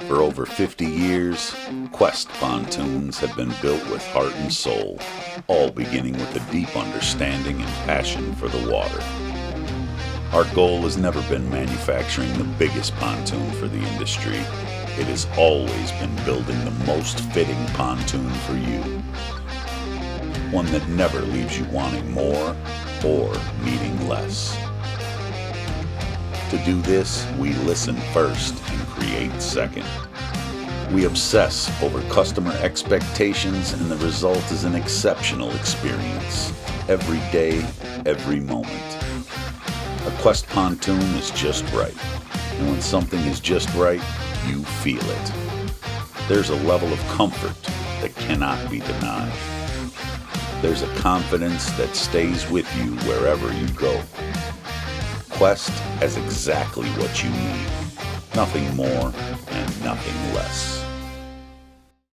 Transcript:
For over 50 years, Qwest Pontoons have been built with heart and soul, all beginning with a deep understanding and passion for the water. Our goal has never been manufacturing the biggest pontoon for the industry. It has always been building the most fitting pontoon for you. One that never leaves you wanting more or needing less. To do this, we listen first and create second. We obsess over customer expectations, and the result is an exceptional experience. Every day, every moment. A Qwest pontoon is just right. And when something is just right, you feel it. There's a level of comfort that cannot be denied. There's a confidence that stays with you wherever you go. Qwest has exactly what you need. Nothing more and nothing less.